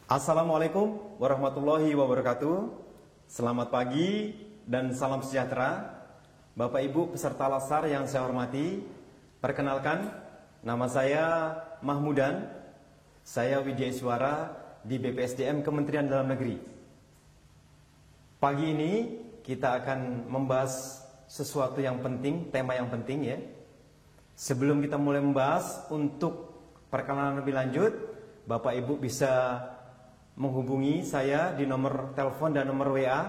Assalamualaikum warahmatullahi wabarakatuh. Selamat pagi dan salam sejahtera Bapak Ibu peserta Lasar yang saya hormati. Perkenalkan, nama saya Mahmudan. Saya Widya Iswara di BPSDM Kementerian Dalam Negeri. Pagi ini kita akan membahas sesuatu yang penting, tema yang penting ya. Sebelum kita mulai membahas, untuk perkenalan lebih lanjut, Bapak Ibu bisa menghubungi saya di nomor telepon dan nomor WA.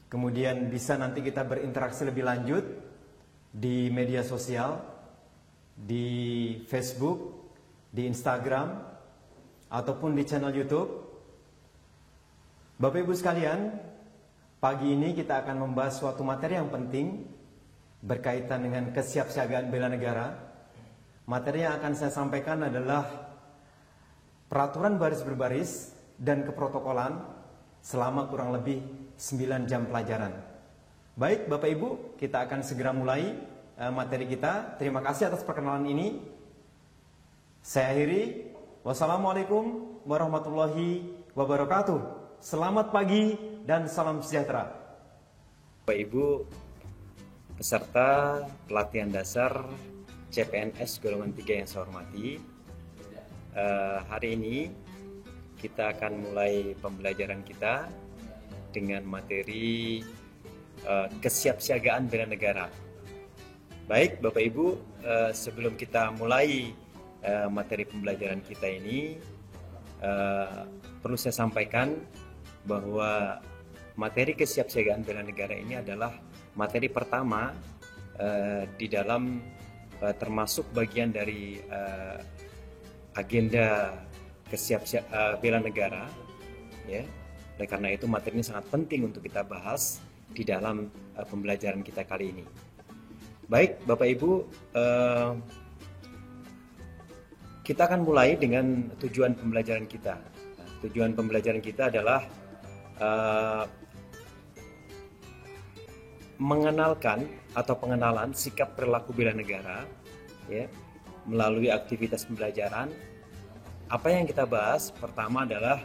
Kemudian bisa nanti kita berinteraksi lebih lanjut di media sosial, di Facebook, di Instagram, ataupun di channel YouTube. Bapak Ibu sekalian, pagi ini kita akan membahas suatu materi yang penting berkaitan dengan kesiapsiagaan bela negara. Materi yang akan saya sampaikan adalah peraturan baris berbaris dan keprotokolan selama kurang lebih 9 jam pelajaran. Baik Bapak Ibu, kita akan segera mulai materi kita. Terima kasih atas perkenalan ini. Saya akhiri. Wassalamualaikum warahmatullahi wabarakatuh. Selamat pagi dan salam sejahtera. Bapak Ibu peserta pelatihan dasar CPNS golongan 3 yang saya hormati, hari ini kita akan mulai pembelajaran kita dengan materi kesiapsiagaan bela negara. Baik Bapak Ibu, sebelum kita mulai materi pembelajaran kita ini, perlu saya sampaikan bahwa materi kesiapsiagaan bela negara ini adalah materi pertama di dalam termasuk bagian dari agenda bela negara ya. Oleh karena itu materi ini sangat penting untuk kita bahas di dalam pembelajaran kita kali ini. Baik Bapak Ibu, kita akan mulai dengan tujuan pembelajaran kita. Tujuan pembelajaran kita adalah mengenalkan atau pengenalan sikap perilaku bela negara ya, melalui aktivitas pembelajaran. Apa yang kita bahas pertama adalah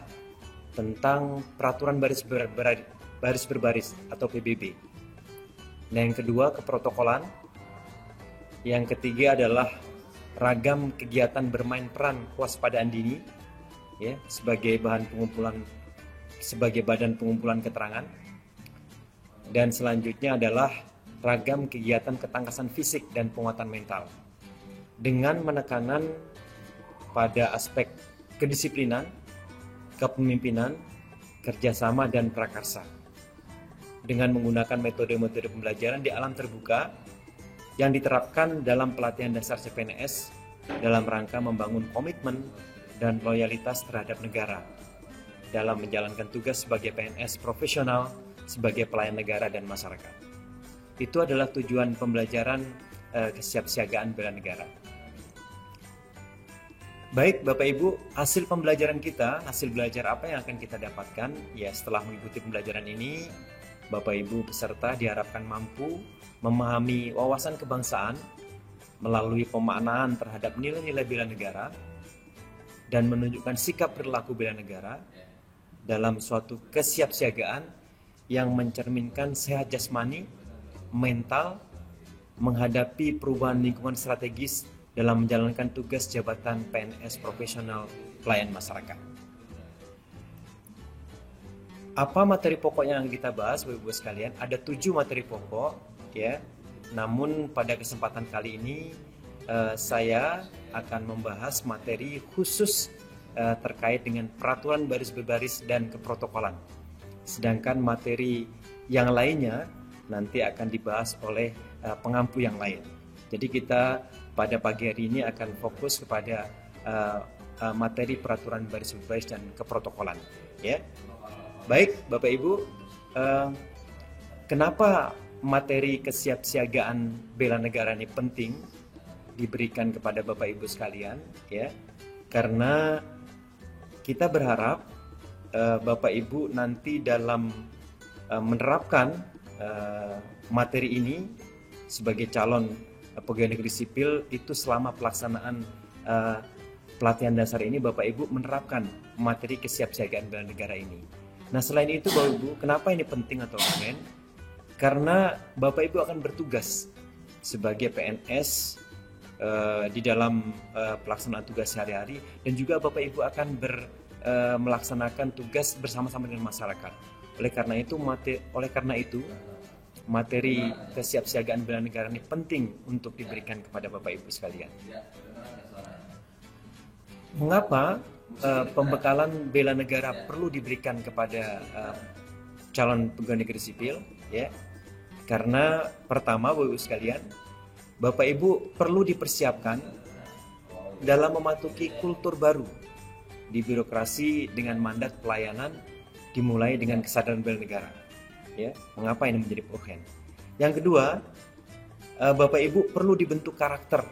tentang peraturan baris berbaris atau PBB. Nah, yang kedua keprotokolan. Yang ketiga adalah ragam kegiatan bermain peran kewaspadaan dini ya, sebagai badan pengumpulan keterangan. Dan selanjutnya adalah ragam kegiatan ketangkasan fisik dan penguatan mental dengan menekanan pada aspek kedisiplinan, kepemimpinan, kerjasama, dan prakarsa dengan menggunakan metode-metode pembelajaran di alam terbuka yang diterapkan dalam pelatihan dasar CPNS dalam rangka membangun komitmen dan loyalitas terhadap negara dalam menjalankan tugas sebagai PNS profesional sebagai pelayan negara dan masyarakat. Itu adalah tujuan pembelajaran kesiapsiagaan bela negara. Baik Bapak Ibu, hasil pembelajaran kita, hasil belajar apa yang akan kita dapatkan? Ya, setelah mengikuti pembelajaran ini, Bapak Ibu peserta diharapkan mampu memahami wawasan kebangsaan melalui pemaknaan terhadap nilai-nilai bela negara dan menunjukkan sikap perilaku bela negara dalam suatu kesiapsiagaan yang mencerminkan sehat jasmani, mental, menghadapi perubahan lingkungan strategis dalam menjalankan tugas jabatan PNS profesional pelayan masyarakat. Apa materi pokok yang kita bahas, Bapak Ibu sekalian? Ada 7 materi pokok, ya. Namun pada kesempatan kali ini saya akan membahas materi khusus terkait dengan peraturan baris berbaris dan keprotokolan. Sedangkan materi yang lainnya nanti akan dibahas oleh pengampu yang lain. Jadi kita pada pagi hari ini akan fokus kepada materi peraturan baris berbaris dan keprotokolan. Ya, baik Bapak Ibu, kenapa materi kesiapsiagaan bela negara ini penting diberikan kepada Bapak Ibu sekalian? Ya, karena kita berharap Bapak Ibu nanti dalam menerapkan materi ini sebagai calon pegawai negeri sipil itu selama pelaksanaan pelatihan dasar ini Bapak Ibu menerapkan materi kesiapsiagaan bela negara ini. Nah, selain itu Bapak Ibu, kenapa ini penting atau keren? Karena Bapak Ibu akan bertugas sebagai PNS di dalam pelaksanaan tugas sehari-hari, dan juga Bapak Ibu akan melaksanakan tugas bersama-sama dengan masyarakat. Oleh karena itu materi kesiapsiagaan bela negara ini penting untuk diberikan kepada Bapak Ibu sekalian. Mengapa pembekalan bela negara perlu diberikan kepada calon pegawai negeri sipil? Ya, karena pertama Bapak Ibu sekalian, Bapak Ibu perlu dipersiapkan dalam memasuki kultur baru di birokrasi dengan mandat pelayanan dimulai dengan kesadaran bela negara. Ya, mengapa ini menjadi urgen? Yang kedua, Bapak Ibu perlu dibentuk karakter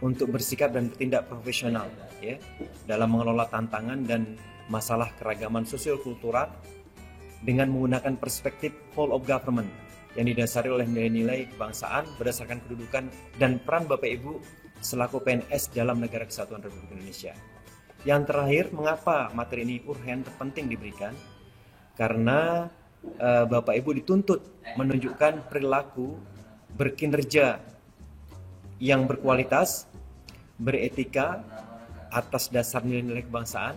untuk bersikap dan bertindak profesional, ya, dalam mengelola tantangan dan masalah keragaman sosial kultural dengan menggunakan perspektif whole of government yang didasari oleh nilai-nilai kebangsaan berdasarkan kedudukan dan peran Bapak Ibu selaku PNS dalam negara kesatuan Republik Indonesia. Yang terakhir, mengapa materi ini urgen terpenting diberikan? Karena Bapak Ibu dituntut menunjukkan perilaku berkinerja yang berkualitas, beretika atas dasar nilai-nilai kebangsaan,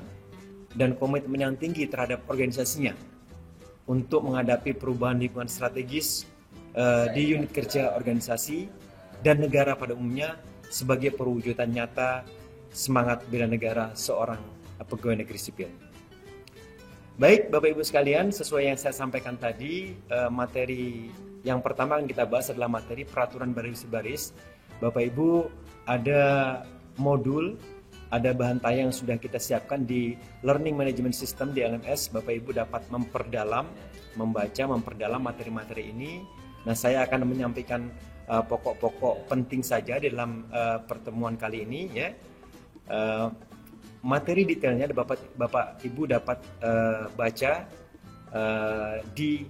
dan komitmen yang tinggi terhadap organisasinya untuk menghadapi perubahan lingkungan strategis di unit kerja organisasi dan negara pada umumnya sebagai perwujudan nyata semangat bela negara seorang pegawai negeri sipil. Baik Bapak Ibu sekalian, sesuai yang saya sampaikan tadi, materi yang pertama yang kita bahas adalah materi peraturan baris-baris. Bapak Ibu, ada modul, ada bahan tayang yang sudah kita siapkan di Learning Management System di LMS. Bapak Ibu dapat memperdalam materi-materi ini. Nah, saya akan menyampaikan pokok-pokok penting saja dalam pertemuan kali ini, ya. Materi detailnya Bapak Ibu dapat baca di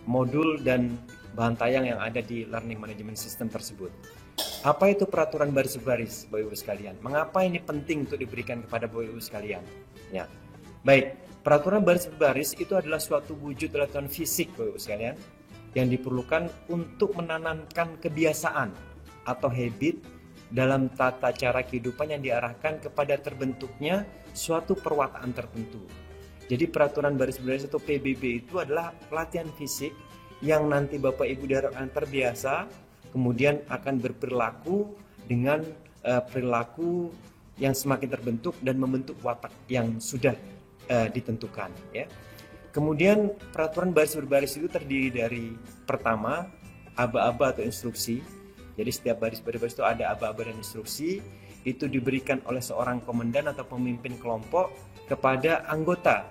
modul dan bahan tayang yang ada di Learning Management System tersebut. Apa itu peraturan baris-baris, Bapak Ibu sekalian? Mengapa ini penting untuk diberikan kepada Bapak Ibu sekalian? Ya, baik. Peraturan baris-baris itu adalah suatu wujud latihan fisik, Bapak Ibu sekalian, yang diperlukan untuk menanamkan kebiasaan atau habit dalam tata cara kehidupan yang diarahkan kepada terbentuknya suatu perwataan tertentu. Jadi peraturan baris-baris atau PBB itu adalah latihan fisik yang nanti Bapak Ibu diharapkan terbiasa, kemudian akan berperilaku dengan perilaku yang semakin terbentuk dan membentuk watak yang sudah ditentukan. Ya. Kemudian peraturan baris-baris itu terdiri dari pertama aba-aba atau instruksi. Jadi setiap baris-baris itu ada aba-aba dan instruksi, itu diberikan oleh seorang komandan atau pemimpin kelompok kepada anggota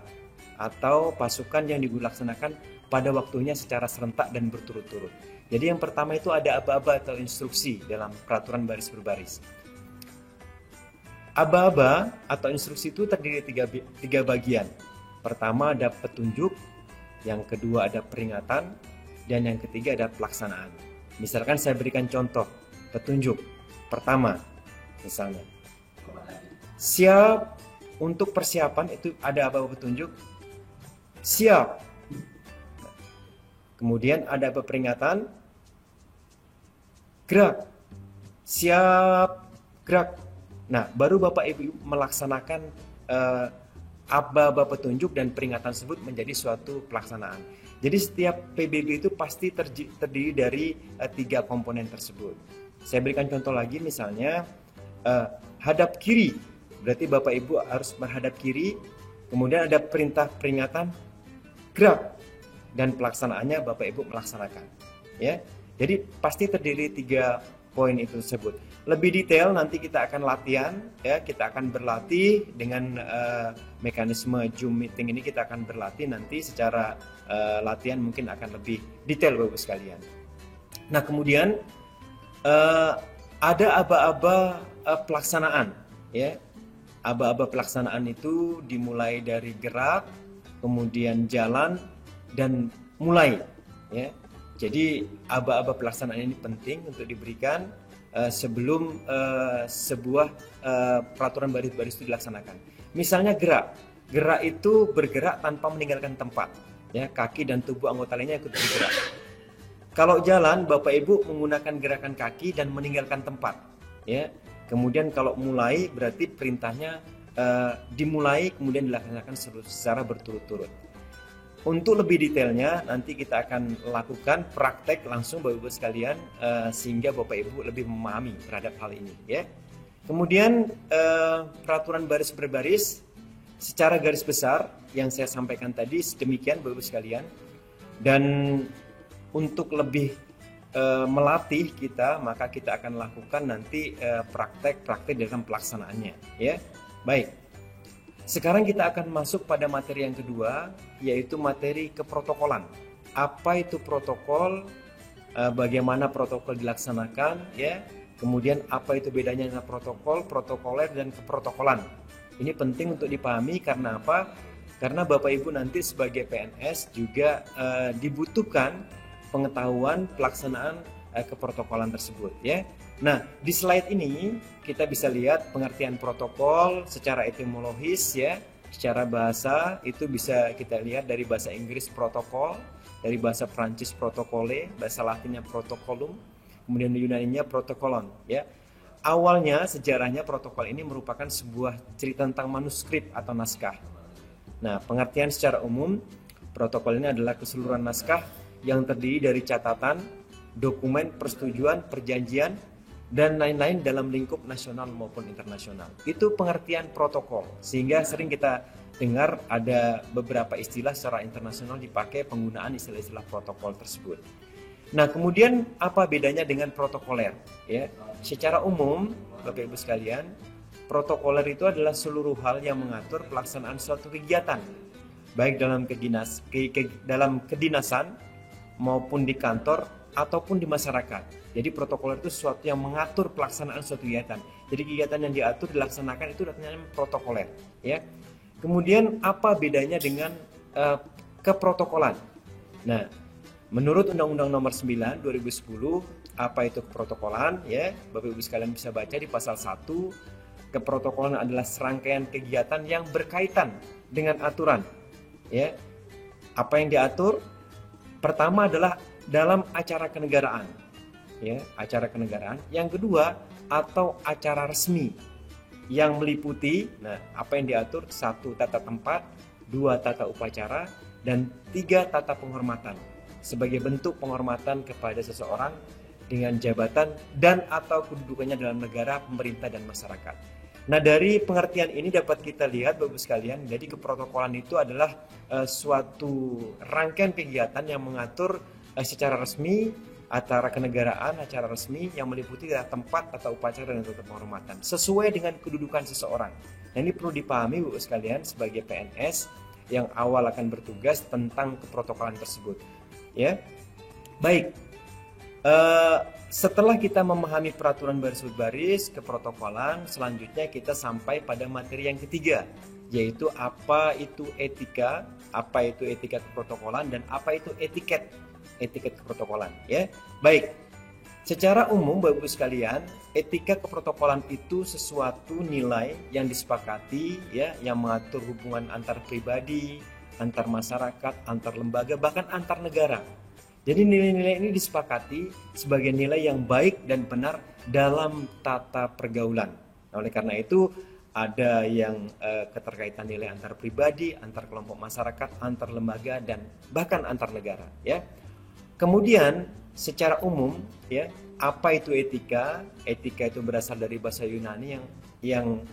atau pasukan yang dilaksanakan pada waktunya secara serentak dan berturut-turut. Jadi yang pertama itu ada aba-aba atau instruksi dalam peraturan baris-baris. Aba-aba atau instruksi itu terdiri tiga bagian. Pertama ada petunjuk, yang kedua ada peringatan, dan yang ketiga ada pelaksanaan. Misalkan saya berikan contoh petunjuk. Pertama, misalnya, siap untuk persiapan, itu ada apa petunjuk? Siap. Kemudian ada apa peringatan? Gerak. Siap, gerak. Nah, baru Bapak Ibu melaksanakan aba-aba petunjuk dan peringatan tersebut menjadi suatu pelaksanaan. Jadi setiap PBB itu pasti terdiri dari tiga komponen tersebut. Saya berikan contoh lagi, misalnya hadap kiri, berarti Bapak Ibu harus menghadap kiri. Kemudian ada perintah peringatan, gerak, dan pelaksanaannya Bapak Ibu melaksanakan. Ya, jadi pasti terdiri tiga poin itu tersebut. Lebih detail nanti kita akan latihan, ya, kita akan berlatih dengan mekanisme Zoom meeting ini, kita akan berlatih nanti secara latihan mungkin akan lebih detail Bapak sekalian. Nah, kemudian ada aba-aba pelaksanaan, ya. Aba-aba pelaksanaan itu dimulai dari gerak, kemudian jalan dan mulai, ya. Jadi aba-aba pelaksanaan ini penting untuk diberikan. sebelum sebuah peraturan baris itu dilaksanakan. Misalnya gerak itu bergerak tanpa meninggalkan tempat, ya, kaki dan tubuh anggota lainnya ikut bergerak. Kalau jalan, Bapak Ibu menggunakan gerakan kaki dan meninggalkan tempat, ya. Kemudian kalau mulai berarti perintahnya dimulai kemudian dilaksanakan secara berturut-turut. Untuk lebih detailnya nanti kita akan lakukan praktek langsung Bapak Ibu sekalian sehingga Bapak Ibu lebih memahami terhadap hal ini, ya. Kemudian peraturan baris berbaris secara garis besar yang saya sampaikan tadi sedemikian Bapak Ibu sekalian. Dan untuk lebih melatih kita, maka kita akan lakukan nanti praktek-praktek dalam pelaksanaannya, ya. Baik. Sekarang kita akan masuk pada materi yang kedua, yaitu materi keprotokolan. Apa itu protokol? Bagaimana protokol dilaksanakan, ya? Kemudian apa itu bedanya dengan protokol, protokoler dan keprotokolan? Ini penting untuk dipahami karena apa? Karena Bapak Ibu nanti sebagai PNS juga dibutuhkan pengetahuan pelaksanaan keprotokolan tersebut, ya. Nah, di slide ini kita bisa lihat pengertian protokol secara etimologis, ya. Secara bahasa itu bisa kita lihat dari bahasa Inggris protokol, dari bahasa Prancis protokole, bahasa Latinnya protokolum, kemudian Yunaninya protokolon, ya. Awalnya sejarahnya protokol ini merupakan sebuah cerita tentang manuskrip atau naskah. Nah, pengertian secara umum protokol ini adalah keseluruhan naskah yang terdiri dari catatan, dokumen, persetujuan, perjanjian, dan lain-lain dalam lingkup nasional maupun internasional. Itu pengertian protokol, sehingga sering kita dengar ada beberapa istilah secara internasional dipakai penggunaan istilah-istilah protokol tersebut. Nah, kemudian apa bedanya dengan protokoler? Ya, secara umum, Bapak Ibu sekalian, protokoler itu adalah seluruh hal yang mengatur pelaksanaan suatu kegiatan, baik dalam kedinasan maupun di kantor ataupun di masyarakat. Jadi protokoler itu sesuatu yang mengatur pelaksanaan suatu kegiatan. Jadi kegiatan yang diatur dilaksanakan itu namanya protokoler, ya. Kemudian apa bedanya dengan keprotokolan? Nah, menurut Undang-Undang Nomor 9 2010, apa itu keprotokolan, ya? Bapak Ibu sekalian bisa baca di pasal 1. Keprotokolan adalah serangkaian kegiatan yang berkaitan dengan aturan, ya. Apa yang diatur? Pertama adalah dalam acara kenegaraan, ya, acara kenegaraan. Yang kedua, atau acara resmi yang meliputi, nah, apa yang diatur? 1. Tata tempat, 2. Tata upacara, dan 3. Tata penghormatan sebagai bentuk penghormatan kepada seseorang dengan jabatan dan atau kedudukannya dalam negara, pemerintah, dan masyarakat. Nah, dari pengertian ini dapat kita lihat Bapak sekalian, jadi keprotokolan itu adalah suatu rangkaian kegiatan yang mengatur secara resmi acara kenegaraan, acara resmi yang meliputi tempat atau upacara dan tata penghormatan sesuai dengan kedudukan seseorang. Nah, ini perlu dipahami Bapak sekalian sebagai PNS yang awal akan bertugas tentang keprotokolan tersebut, ya. Baik. Setelah kita memahami peraturan baris berbaris keprotokolan, selanjutnya kita sampai pada materi yang ketiga, yaitu apa itu etika keprotokolan, dan apa itu etiket keprotokolan, ya. Baik. Secara umum Bapak Ibu sekalian, etika keprotokolan itu sesuatu nilai yang disepakati, ya, yang mengatur hubungan antar pribadi, antar masyarakat, antar lembaga, bahkan antar negara. Jadi nilai-nilai ini disepakati sebagai nilai yang baik dan benar dalam tata pergaulan. Nah, oleh karena itu ada yang keterkaitan nilai antar pribadi, antar kelompok masyarakat, antar lembaga, dan bahkan antar negara, ya. Kemudian secara umum, ya, apa itu etika? Etika itu berasal dari bahasa Yunani yang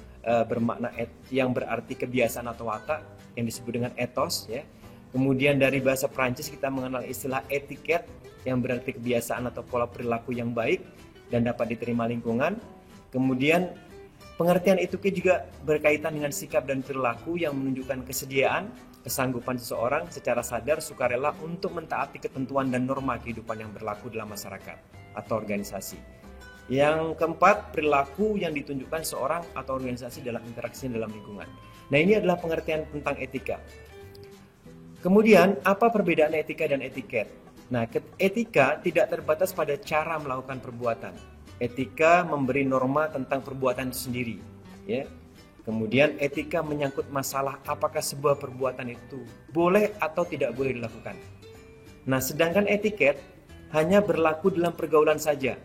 bermakna yang berarti kebiasaan atau watak, yang disebut dengan ethos, ya. Kemudian dari bahasa Prancis kita mengenal istilah etiket yang berarti kebiasaan atau pola perilaku yang baik dan dapat diterima lingkungan. Kemudian pengertian etika juga berkaitan dengan sikap dan perilaku yang menunjukkan kesediaan, kesanggupan seseorang secara sadar sukarela untuk mentaati ketentuan dan norma kehidupan yang berlaku dalam masyarakat atau organisasi. Yang keempat, perilaku yang ditunjukkan seorang atau organisasi dalam interaksi dalam lingkungan. Nah, ini adalah pengertian tentang etika. Kemudian, apa perbedaan etika dan etiket? Nah, etika tidak terbatas pada cara melakukan perbuatan. Etika memberi norma tentang perbuatan itu sendiri, ya. Kemudian etika menyangkut masalah apakah sebuah perbuatan itu boleh atau tidak boleh dilakukan. Nah, sedangkan etiket hanya berlaku dalam pergaulan saja.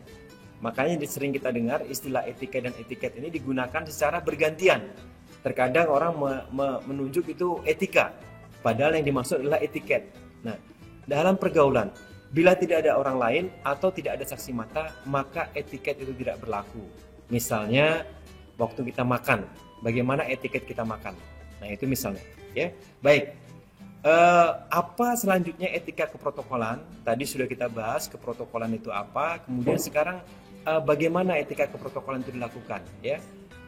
Makanya sering kita dengar istilah etika dan etiket ini digunakan secara bergantian. Terkadang orang menunjuk itu etika, padahal yang dimaksud adalah etiket. Nah, dalam pergaulan, bila tidak ada orang lain atau tidak ada saksi mata, maka etiket itu tidak berlaku. Misalnya, waktu kita makan, bagaimana etiket kita makan? Nah, itu misalnya, ya. Baik. Apa selanjutnya etika keprotokolan? Tadi sudah kita bahas keprotokolan itu apa. Kemudian sekarang bagaimana etika keprotokolan itu dilakukan? Ya,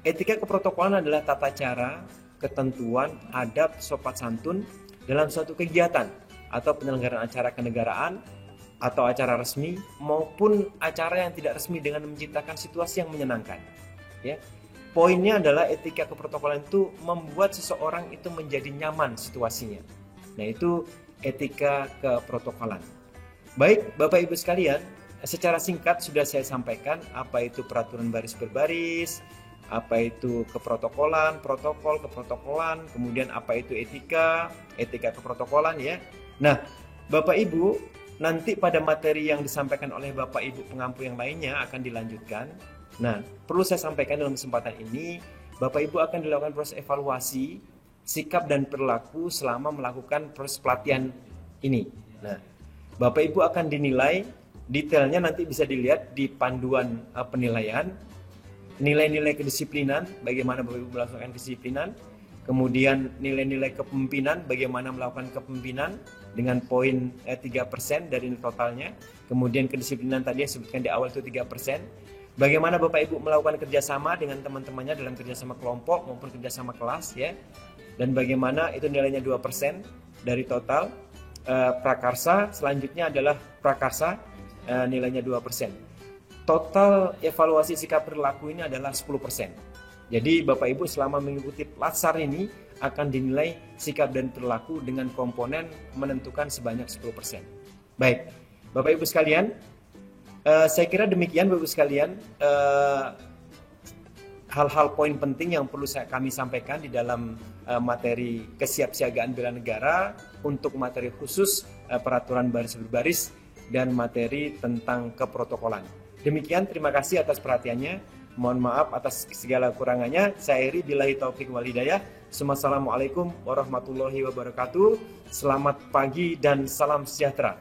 etika keprotokolan adalah tata cara, ketentuan, adab, sopan santun dalam suatu kegiatan atau penyelenggaraan acara kenegaraan atau acara resmi maupun acara yang tidak resmi dengan menciptakan situasi yang menyenangkan. Ya, poinnya adalah etika keprotokolan itu membuat seseorang itu menjadi nyaman situasinya. Nah, itu etika keprotokolan. Baik, Bapak Ibu sekalian, secara singkat sudah saya sampaikan apa itu peraturan baris berbaris, apa itu keprotokolan, protokol, keprotokolan, kemudian apa itu etika, etika keprotokolan, ya. Nah, Bapak Ibu, nanti pada materi yang disampaikan oleh Bapak Ibu pengampu yang lainnya akan dilanjutkan. Nah, perlu saya sampaikan dalam kesempatan ini, Bapak Ibu akan dilakukan proses evaluasi sikap dan perilaku selama melakukan proses pelatihan ini. Nah, Bapak Ibu akan dinilai, detailnya nanti bisa dilihat di panduan penilaian, nilai-nilai kedisiplinan, bagaimana Bapak Ibu melakukan kedisiplinan, kemudian nilai-nilai kepemimpinan, bagaimana melakukan kepemimpinan dengan poin 3% dari totalnya, kemudian kedisiplinan tadi yang sebutkan di awal itu 3%, bagaimana Bapak Ibu melakukan kerjasama dengan teman-temannya dalam kerjasama kelompok maupun kerjasama kelas, ya, dan bagaimana itu nilainya 2% dari total. Prakarsa selanjutnya adalah prakarsa, nilainya 2%. Total evaluasi sikap perilaku ini adalah 10%. Jadi Bapak Ibu selama mengikuti latsar ini akan dinilai sikap dan perilaku dengan komponen menentukan sebanyak 10%. Baik, Bapak Ibu sekalian, saya kira demikian Bapak Ibu sekalian hal-hal poin penting yang perlu kami sampaikan di dalam materi kesiapsiagaan bela negara untuk materi khusus peraturan baris berbaris dan materi tentang keprotokolan. Demikian, terima kasih atas perhatiannya. Mohon maaf atas segala kekurangannya. Saya akhiri billahi taufik wal hidayah. Assalamualaikum warahmatullahi wabarakatuh. Selamat pagi dan salam sejahtera.